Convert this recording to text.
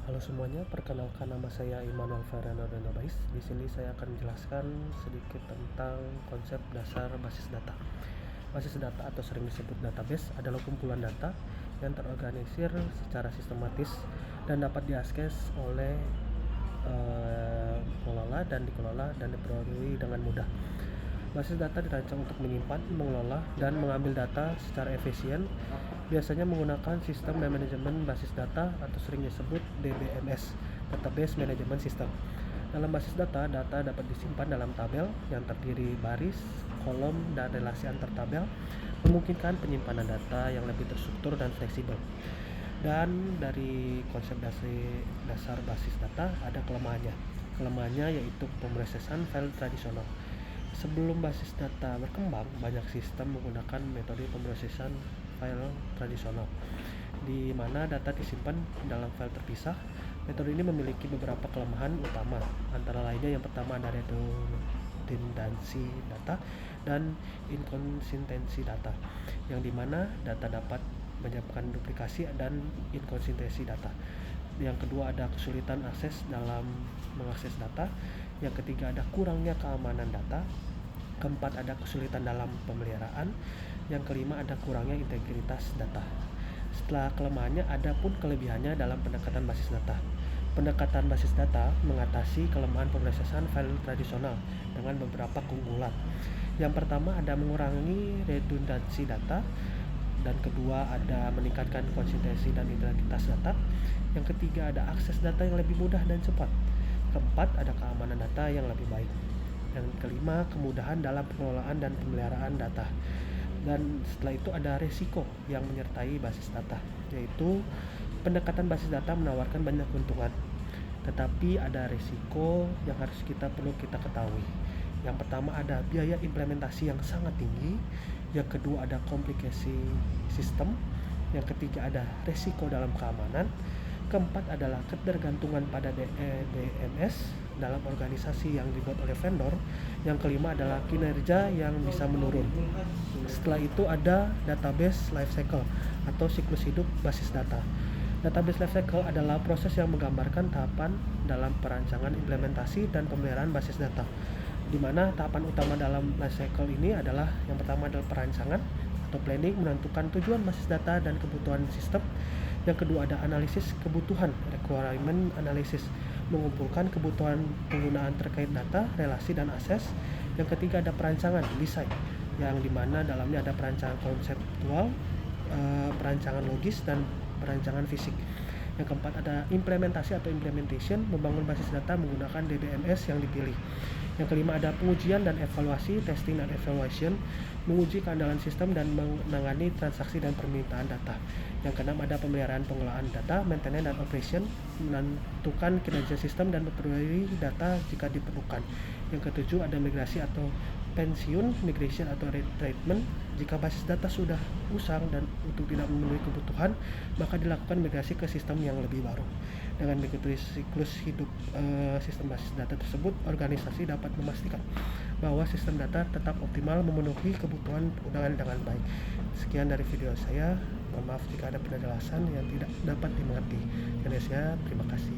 Halo semuanya, perkenalkan nama saya Immanuel Feriano Bais. Di sini saya akan menjelaskan sedikit tentang konsep dasar basis data. Basis data atau sering disebut database adalah kumpulan data yang terorganisir secara sistematis dan dapat diakses oleh pengelola dan dikelola dan diperoleh dengan mudah. Basis data dirancang untuk menyimpan, mengelola, dan mengambil data secara efisien, biasanya menggunakan sistem manajemen basis data atau sering disebut DBMS, Database Management System. Dalam basis data, data dapat disimpan dalam tabel yang terdiri baris, kolom, dan relasi antar tabel, memungkinkan penyimpanan data yang lebih terstruktur dan fleksibel. Dan dari konsep dasar basis data ada kelemahannya. Kelemahannya yaitu pemrosesan file tradisional. Sebelum basis data berkembang, banyak sistem menggunakan metode pemrosesan file tradisional, di mana data disimpan dalam file terpisah. Metode ini memiliki beberapa kelemahan utama, antara lainnya yang pertama ada redundansi data dan inkonsistensi data, yang dimana data dapat menyebabkan duplikasi dan inkonsistensi data. Yang kedua ada kesulitan akses dalam mengakses data. Yang ketiga ada kurangnya keamanan data. Keempat ada kesulitan dalam pemeliharaan. Yang kelima ada kurangnya integritas data. Setelah kelemahannya ada pun kelebihannya dalam pendekatan basis data. Pendekatan basis data mengatasi kelemahan pemrosesan file tradisional dengan beberapa keunggulan. Yang pertama ada mengurangi redundansi data, dan kedua ada meningkatkan konsistensi dan integritas data. Yang ketiga ada akses data yang lebih mudah dan cepat. Keempat ada keamanan data yang lebih baik. Yang kelima kemudahan dalam pengelolaan dan pemeliharaan data. Dan setelah itu ada resiko yang menyertai basis data, yaitu pendekatan basis data menawarkan banyak keuntungan, tetapi ada resiko yang perlu kita ketahui. Yang pertama ada biaya implementasi yang sangat tinggi. Yang kedua ada komplikasi sistem. Yang ketiga ada resiko dalam keamanan. Keempat adalah ketergantungan pada DBMS dalam organisasi yang dibuat oleh vendor. Yang kelima adalah kinerja yang bisa menurun. Setelah itu ada database lifecycle atau siklus hidup basis data. Database lifecycle adalah proses yang menggambarkan tahapan dalam perancangan, implementasi, dan pemeliharaan basis data, di mana tahapan utama dalam lifecycle ini adalah yang pertama adalah perancangan atau planning, menentukan tujuan basis data dan kebutuhan sistem. Yang kedua ada analisis kebutuhan, requirement analysis, mengumpulkan kebutuhan penggunaan terkait data, relasi, dan akses. Yang ketiga ada perancangan, desain, yang dimana dalamnya ada perancangan konseptual, perancangan logis, dan perancangan fisik. Yang keempat ada implementasi atau implementation, membangun basis data menggunakan DBMS yang dipilih. Yang kelima ada pengujian dan evaluasi, testing dan evaluation, menguji keandalan sistem dan menangani transaksi dan permintaan data. Yang keenam ada pemeliharaan pengelolaan data, maintenance dan operation, menentukan kinerja sistem dan memperbarui data jika diperlukan. Yang ketujuh ada migrasi atau pensiun, migration atau retreatment. Jika basis data sudah usang dan untuk tidak memenuhi kebutuhan, maka dilakukan migrasi ke sistem yang lebih baru. Dengan mengikuti siklus hidup sistem basis data tersebut, organisasi dapat memastikan bahwa sistem data tetap optimal memenuhi kebutuhan penggunaan dengan baik. Sekian dari video saya. Mohon maaf jika ada penjelasan yang tidak dapat dimengerti. Terima kasih.